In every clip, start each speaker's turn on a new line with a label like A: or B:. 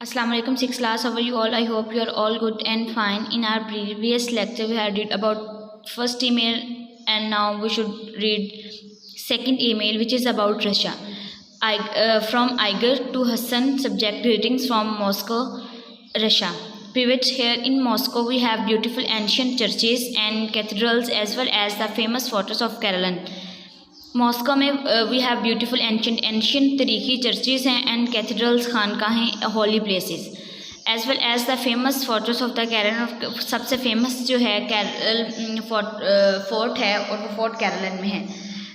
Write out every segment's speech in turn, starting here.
A: Assalamu alaikum, 6th class. How are you all? I hope you are all good and fine. In our previous lecture, we had read about first email, and now we should read second email, which is about Russia. From Iger to Hassan, subject greetings from Moscow, Russia. Pivot here in Moscow, we have beautiful ancient churches and cathedrals as well as the famous fortress of Karelen. Moscow में we have beautiful ancient तरीकी churches हैं and cathedrals खानकाहें holy places as well as the famous fortress of the Karelen. सबसे famous जो है Carol fort है और वो फोर्ट कैरलन में है।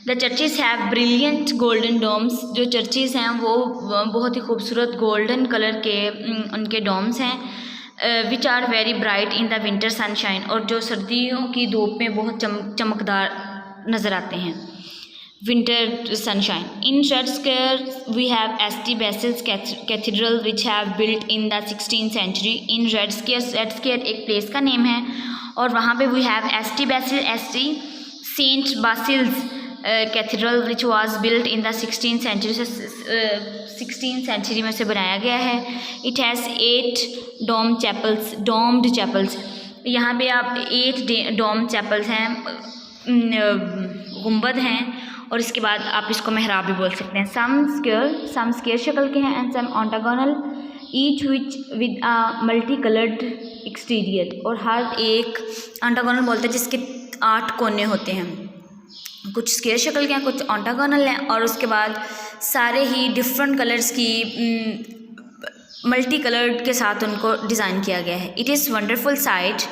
A: The churches have brilliant golden domes. जो चर्चेज़ हैं वो बहुत ही खूबसूरत गोल्डन कलर के उनके डोम्स हैं which are very bright in the winter sunshine, और जो सर्दियों की धूप में बहुत चमकदार नज़र आते हैं। Winter sunshine. In Red Square, we have St. Basil's Cathedral, which have built in the 16th century. In Red Square एक प्लेस का नेम है और वहाँ पे we have St. Saint Basil's Cathedral, which was built in the 16th century. 16th century में से बनाया गया है. It has 8 domed chapels. यहाँ पे आप 8 डोम चैपल्स हैं, गुंबद हैं, और इसके बाद आप इसको मेहराब भी बोल सकते हैं। सम स्क्वायर शक्ल के हैं and some octagonal, each with a multi coloured exterior, और हर एक ऑक्टागोनल बोलते हैं जिसके 8 कोने होते हैं। कुछ स्क्वायर शक्ल के हैं, कुछ ऑक्टागोनल हैं, और उसके बाद सारे ही डिफरेंट कलर्स की मल्टी कलर्ड के साथ उनको डिज़ाइन किया गया है। It is wonderful sight.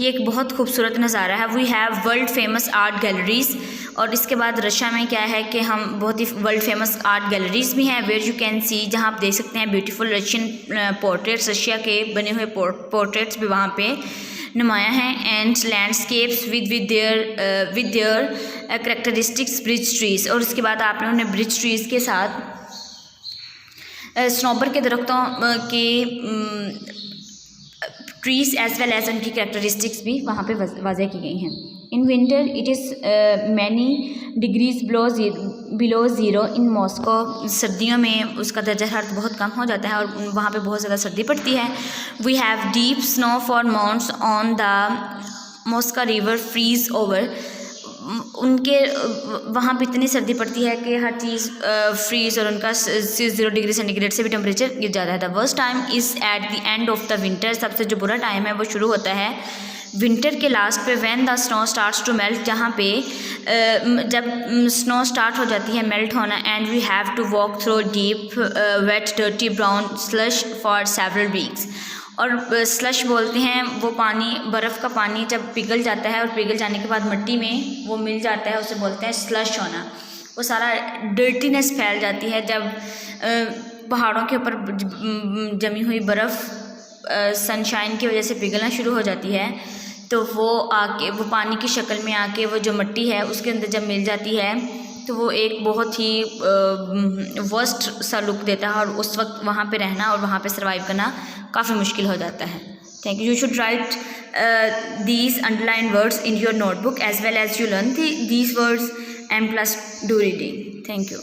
A: ये एक बहुत खूबसूरत नज़ारा है। We have world famous art galleries, और इसके बाद रशिया में क्या है कि हम बहुत ही वर्ल्ड फेमस आर्ट गैलरीज़ भी हैं वेयर यू कैन सी, जहाँ आप देख सकते हैं ब्यूटीफुल रशियन पोर्ट्रेट्स, रशिया के बने हुए पोर्ट्रेट्स भी वहाँ पे नुमाया हैं, and landscapes with their characteristics bridge trees, और उसके बाद आपने उन्हें ब्रिज ट्रीज़ के साथ स्नोबर के दरख्तों के ट्रीज़ एज वेल एज उनकी कैरेक्टरिस्टिक्स भी वहाँ पे वाज़ह की गई हैं। In winter it is many degrees below zero in Moscow. सर्दियों में उसका दर्जा हरारत बहुत कम हो जाता है और वहाँ पे बहुत ज़्यादा सर्दी पड़ती है। We have deep snow for mounts on the Moscow river freeze over. उनके वहाँ पे इतनी सर्दी पड़ती है कि हर चीज़ फ्रीज, और उनका 0 डिग्री सेंटीग्रेड से भी टेम्परेचर गिर जाता है। The worst time is at the end of the winter. सबसे जो बुरा टाइम है वो शुरू होता है विंटर के लास्ट पे, when the snow starts to melt, जहाँ पे जब स्नो स्टार्ट हो जाती है मेल्ट होना, and we have to walk through deep wet dirty brown slush for several weeks. और स्लश बोलते हैं वो पानी, बर्फ़ का पानी जब पिघल जाता है और पिघल जाने के बाद मिट्टी में वो मिल जाता है, उसे बोलते हैं स्लश होना। वो सारा डर्टीनेस फैल जाती है जब पहाड़ों के ऊपर जमी हुई बर्फ़ सनशाइन की वजह से पिघलना शुरू हो जाती है, तो वो आके वो पानी की शक्ल में आके वो जो मिट्टी है उसके अंदर जब मिल जाती है तो वो एक बहुत ही वर्स्ट सा लुक देता है, और उस वक्त वहाँ पे रहना और वहाँ पे सर्वाइव करना काफ़ी मुश्किल हो जाता है। Thank you. You should write these underline words in your notebook as well as you learn these words, and plus do reading. Thank you.